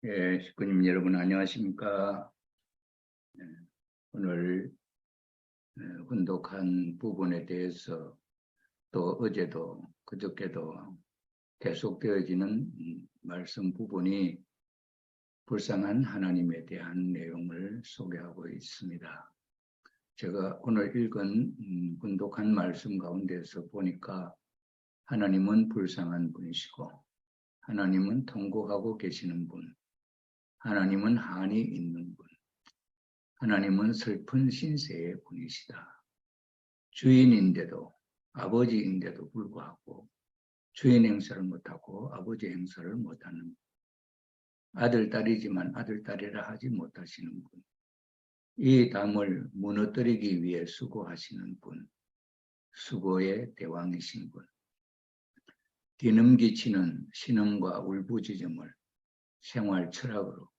예, 식구님 여러분 안녕하십니까? 예, 오늘 혼독한 부분에 대해서 또 어제도 그저께도 계속되어지는 말씀 부분이 불쌍한 하나님에 대한 내용을 소개하고 있습니다. 제가 오늘 읽은 혼독한 말씀 가운데서 보니까 하나님은 불쌍한 분이시고 하나님은 통곡하고 계시는 분, 하나님은 한이 있는 분, 하나님은 슬픈 신세의 분이시다. 주인인데도 아버지인데도 불구하고 주인 행사를 못하고 아버지 행사를 못하는 아들, 딸이지만 아들, 딸이라 하지 못하시는 분. 이 담을 무너뜨리기 위해 수고하시는 분. 수고의 대왕이신 분. 뒤넘기치는 신음과 울부짖음을 생활 철학으로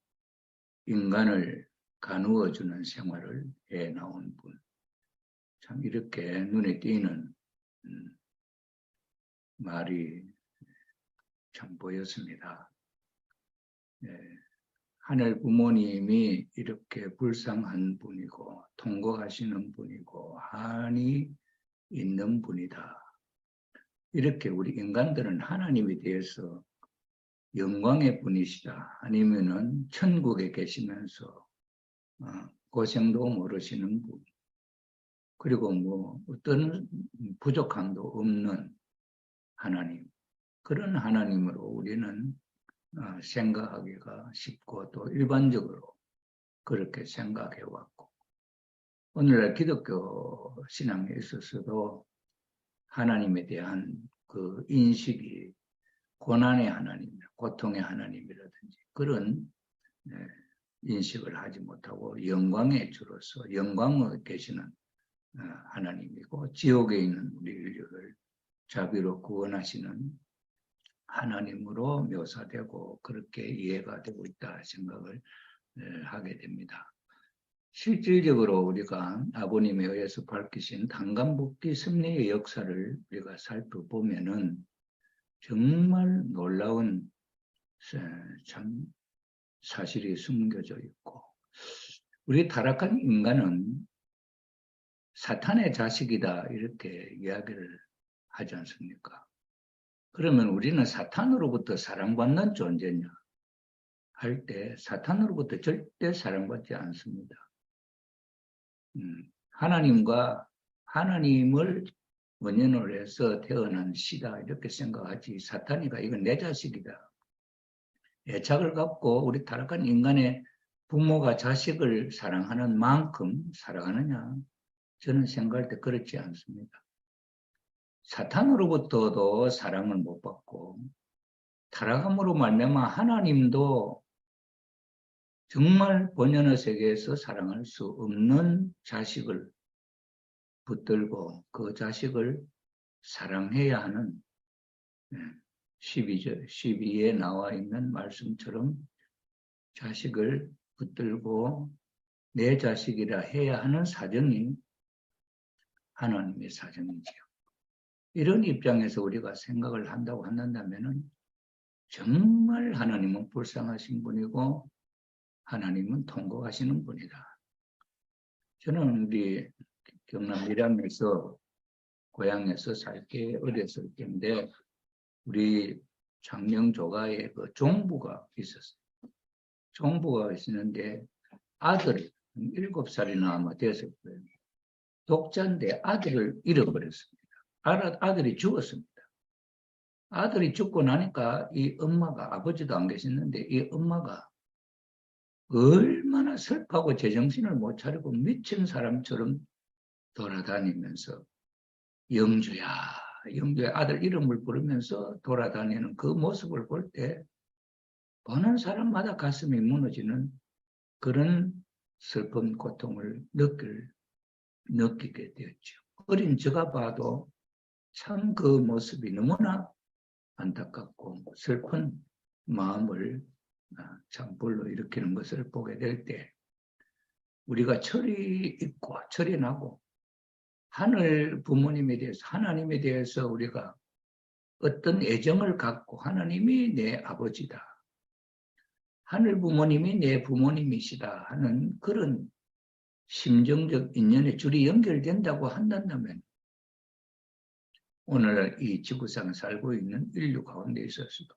인간을 가누어주는 생활을 해나온 분. 참 이렇게 눈에 띄는 말이 참 보였습니다. 네. 하늘 부모님이 이렇게 불쌍한 분이고 통곡하시는 분이고 한이 있는 분이다. 이렇게 우리 인간들은 하나님에 대해서 영광의 분이시다. 아니면은 천국에 계시면서 고생도 모르시는 분. 그리고 뭐 어떤 부족함도 없는 하나님. 그런 하나님으로 우리는 생각하기가 쉽고 또 일반적으로 그렇게 생각해 왔고 오늘날 기독교 신앙에 있어서도 하나님에 대한 그 인식이 고난의 하나님, 고통의 하나님이라든지 그런 인식을 하지 못하고 영광의 주로서 영광을 계시는 하나님이고 지옥에 있는 우리 인류를 자비로 구원하시는 하나님으로 묘사되고 그렇게 이해가 되고 있다 생각을 하게 됩니다. 실질적으로 우리가 아버님에 의해서 밝히신 단감복귀 섭리의 역사를 우리가 살펴보면은 정말 놀라운 참 사실이 숨겨져 있고 우리 타락한 인간은 사탄의 자식이다 이렇게 이야기를 하지 않습니까? 그러면 우리는 사탄으로부터 사랑받는 존재냐 할 때 사탄으로부터 절대 사랑받지 않습니다. 하나님을 원인으로 해서 태어난 씨다 이렇게 생각하지 사탄이가 이건 내 자식이다. 애착을 갖고 우리 타락한 인간의 부모가 자식을 사랑하는 만큼 사랑하느냐 저는 생각할 때 그렇지 않습니다. 사탄으로부터도 사랑을 못 받고 타락함으로 말미암아 하나님도 정말 본연의 세계에서 사랑할 수 없는 자식을 붙들고 그 자식을 사랑해야 하는 12에 나와 있는 말씀처럼 자식을 붙들고 내 자식이라 해야 하는 사정이 하나님의 사정이지요. 이런 입장에서 우리가 생각을 한다고 한다면 정말 하나님은 불쌍하신 분이고 하나님은 통곡하시는 분이다. 저는 우리 경남 밀양에서 고향에서 살게 어렸을 때인데 우리 장령 조가에 그 종부가 있었어요. 종부가 있었는데 아들 7살이나 아마 됐을 거예요. 독자인데 아들을 잃어버렸습니다. 아들이 죽었습니다. 아들이 죽고 나니까 이 엄마가 아버지도 안 계셨는데 이 엄마가 얼마나 슬퍼하고 제정신을 못 차리고 미친 사람처럼 돌아다니면서 영주야 아들 이름을 부르면서 돌아다니는 그 모습을 볼 때 보는 사람마다 가슴이 무너지는 그런 슬픈 고통을 느끼게 되었죠. 어린 제가 봐도 참 그 모습이 너무나 안타깝고 슬픈 마음을 참 불러일으키는 것을 보게 될 때 우리가 철이 있고 철이 나고 하늘 부모님에 대해서 하나님에 대해서 우리가 어떤 애정을 갖고 하나님이 내 아버지다. 하늘 부모님이 내 부모님이시다 하는 그런 심정적 인연의 줄이 연결된다고 한다면 오늘 이 지구상에 살고 있는 인류 가운데 있어서도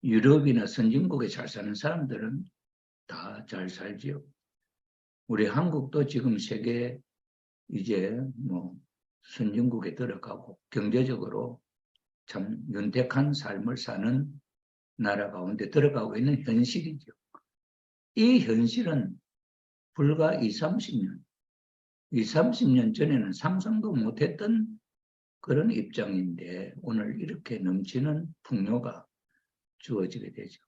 유럽이나 선진국에 잘 사는 사람들은 다 잘 살지요. 우리 한국도 지금 세계 이제 뭐 선진국에 들어가고 경제적으로 참 윤택한 삶을 사는 나라 가운데 들어가고 있는 현실이죠. 이 현실은 불과 20, 30년 전에는 상상도 못했던 그런 입장인데 오늘 이렇게 넘치는 풍요가 주어지게 되죠.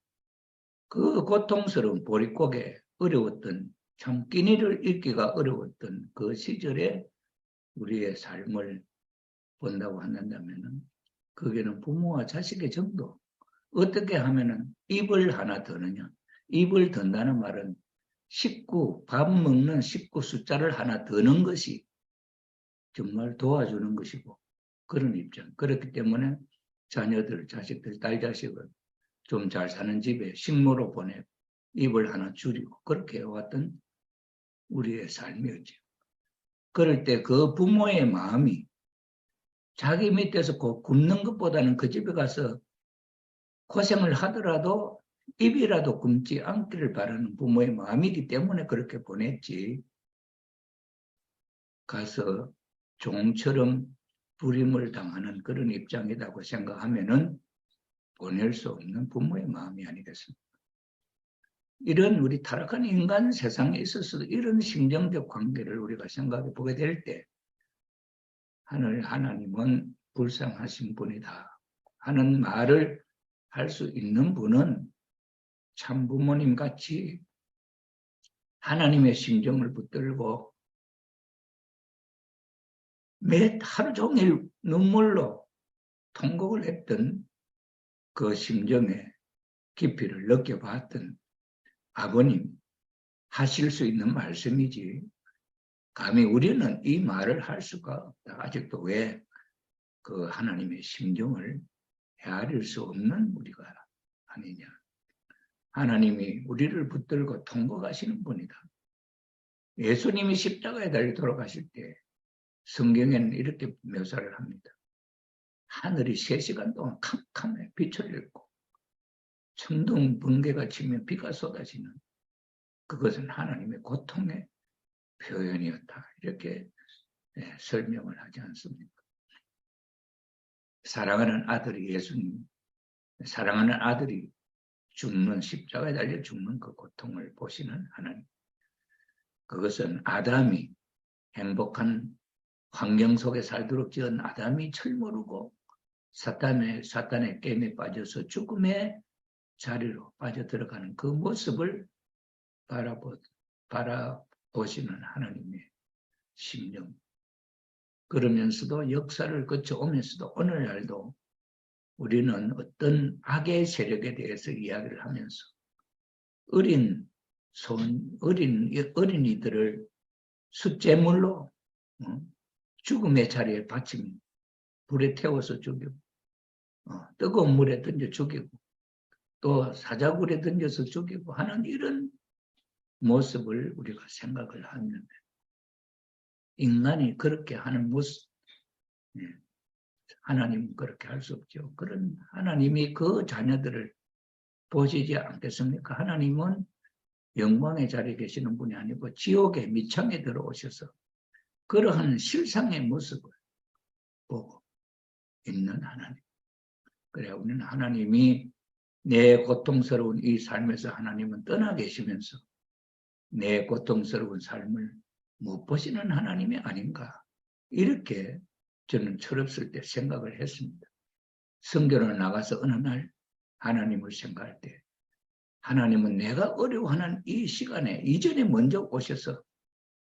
그 고통스러운 보릿고개 어려웠던 참 끼니를 읽기가 어려웠던 그 시절에 우리의 삶을 본다고 한다면 그게는 부모와 자식의 정도. 어떻게 하면은 입을 하나 더느냐. 입을 든다는 말은 식구, 밥 먹는 식구 숫자를 하나 더는 것이 정말 도와주는 것이고 그런 입장. 그렇기 때문에 자녀들, 자식들, 딸 자식을 좀 잘 사는 집에 식모로 보내고 입을 하나 줄이고 그렇게 해왔던 우리의 삶이었죠. 그럴 때 그 부모의 마음이 자기 밑에서 굶는 것보다는 그 집에 가서 고생을 하더라도 입이라도 굶지 않기를 바라는 부모의 마음이기 때문에 그렇게 보냈지. 가서 종처럼 불임을 당하는 그런 입장이라고 생각하면은 보낼 수 없는 부모의 마음이 아니겠습니까? 이런 우리 타락한 인간 세상에 있어서도 이런 심정적 관계를 우리가 생각해 보게 될 때 하늘 하나님은 불쌍하신 분이다 하는 말을 할 수 있는 분은 참 부모님 같이 하나님의 심정을 붙들고 매 하루 종일 눈물로 통곡을 했던 그 심정의 깊이를 느껴봤던 아버님 하실 수 있는 말씀이지 감히 우리는 이 말을 할 수가 없다. 아직도 왜 그 하나님의 심정을 헤아릴 수 없는 우리가 아니냐. 하나님이 우리를 붙들고 통곡하시는 분이다. 예수님이 십자가에 달려 돌아가실 때 성경에는 이렇게 묘사를 합니다. 하늘이 3시간 동안 캄캄해 빛을 잃고 천둥 번개가 치며 비가 쏟아지는 그것은 하나님의 고통의 표현이었다. 이렇게 설명을 하지 않습니까? 사랑하는 아들이 예수님, 사랑하는 아들이 죽는 십자가에 달려 죽는 그 고통을 보시는 하나님. 그것은 아담이 행복한 환경 속에 살도록 지은 아담이 철모르고 사탄의 게임에 빠져서 죽음의 자리로 빠져들어가는 그 모습을 바라보시는 하나님의 심령. 그러면서도 역사를 거쳐오면서도 오늘날도 우리는 어떤 악의 세력에 대해서 이야기를 하면서 어린이들을 숫제물로 죽음의 자리에 바치며 불에 태워서 죽이고 뜨거운 물에 던져 죽이고 또 사자굴에 던져서 죽이고 하는 이런 모습을 우리가 생각을 하면 인간이 그렇게 하는 모습 하나님은 그렇게 할 수 없죠. 그런 하나님이 그 자녀들을 보시지 않겠습니까? 하나님은 영광의 자리에 계시는 분이 아니고 지옥의 미창에 들어오셔서 그러한 실상의 모습을 보고 있는 하나님. 그래 우리는 하나님이 내 고통스러운 이 삶에서 하나님은 떠나 계시면서 내 고통스러운 삶을 못 보시는 하나님이 아닌가 이렇게 저는 철없을 때 생각을 했습니다. 성경을 나가서 어느 날 하나님을 생각할 때 하나님은 내가 어려워하는 이 시간에 이전에 먼저 오셔서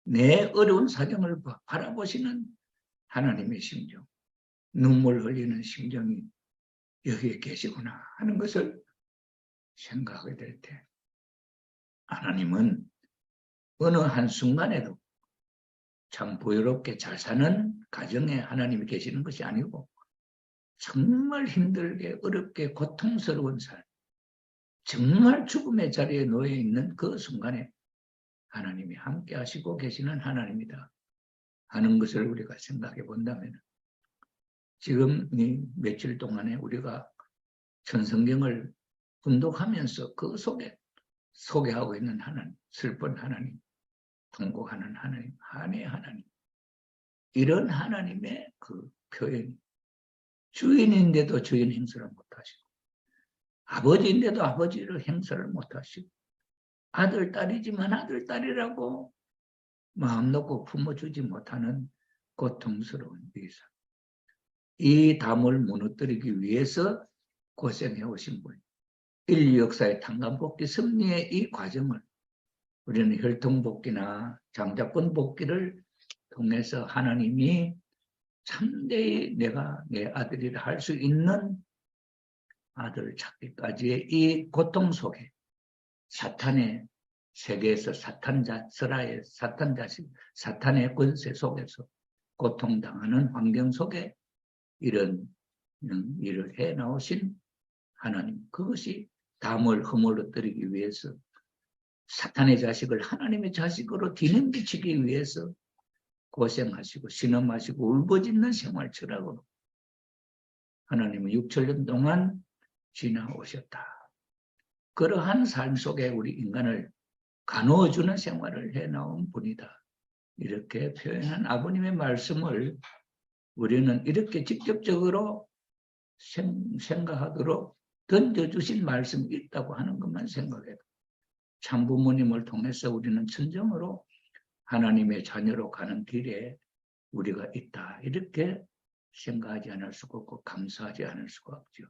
내 어려운 사정을 바라보시는 하나님의 심정, 눈물 흘리는 심정이 여기에 계시구나 하는 것을 생각하게 될 때 하나님은 어느 한순간에도 참 부유롭게 잘 사는 가정에 하나님이 계시는 것이 아니고 정말 힘들게 어렵게 고통스러운 삶 정말 죽음의 자리에 놓여 있는 그 순간에 하나님이 함께 하시고 계시는 하나님이다 하는 것을 우리가 생각해 본다면, 지금 이 며칠 동안에 우리가 천성경을 분독하면서 그 속에 소개하고 있는 하나님, 슬픈 하나님, 통곡하는 하나님, 한의 하나님, 이런 하나님의 그 표현이, 주인인데도 주인 행세를 못하시고, 아버지인데도 아버지를 행세를 못하시고, 아들, 딸이지만 아들, 딸이라고 마음 놓고 품어주지 못하는 고통스러운 이상, 이 담을 무너뜨리기 위해서 고생해 오신 분, 인류 역사의 탄광복귀 승리의 이 과정을 우리는 혈통복귀나 장자권 복귀를 통해서 하나님이 참되히 내가 내 아들이라 할 수 있는 아들을 찾기까지의 이 고통 속에, 사탄의 세계에서 사탄자스라의 사탄자식, 사탄의 권세 속에서 고통당하는 환경 속에 이런 일을 해 나오신 하나님, 그것이 담을 허물어뜨리기 위해서, 사탄의 자식을 하나님의 자식으로 뒤넘기치기 위해서 고생하시고 신음하시고 울부짖는 생활 철학으로 하나님은 6천년 동안 지나오셨다. 그러한 삶 속에 우리 인간을 가누어주는 생활을 해나온 분이다. 이렇게 표현한 아버님의 말씀을 우리는 이렇게 직접적으로 생각하도록 던져주신 말씀이 있다고 하는 것만 생각해도, 참부모님을 통해서 우리는 천정으로 하나님의 자녀로 가는 길에 우리가 있다. 이렇게 생각하지 않을 수가 없고 감사하지 않을 수가 없죠.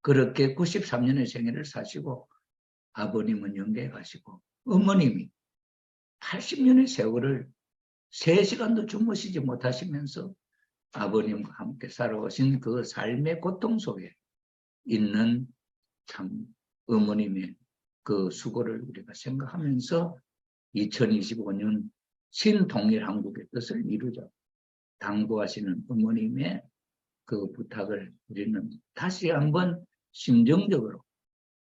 그렇게 93년의 생애를 사시고 아버님은 영계에 가시고 어머님이 80년의 세월을 3시간도 주무시지 못하시면서 아버님과 함께 살아오신 그 삶의 고통 속에 있는 참 어머님의 그 수고를 우리가 생각하면서 2025년 신통일 한국의 뜻을 이루자 당부하시는 어머님의 그 부탁을 우리는 다시 한번 심정적으로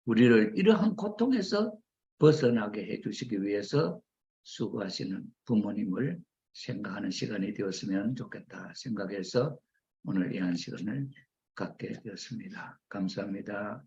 우리를 이러한 고통에서 벗어나게 해주시기 위해서 수고하시는 부모님을 생각하는 시간이 되었으면 좋겠다 생각해서 오늘 이 한 시간을 갖게 되었습니다. 감사합니다.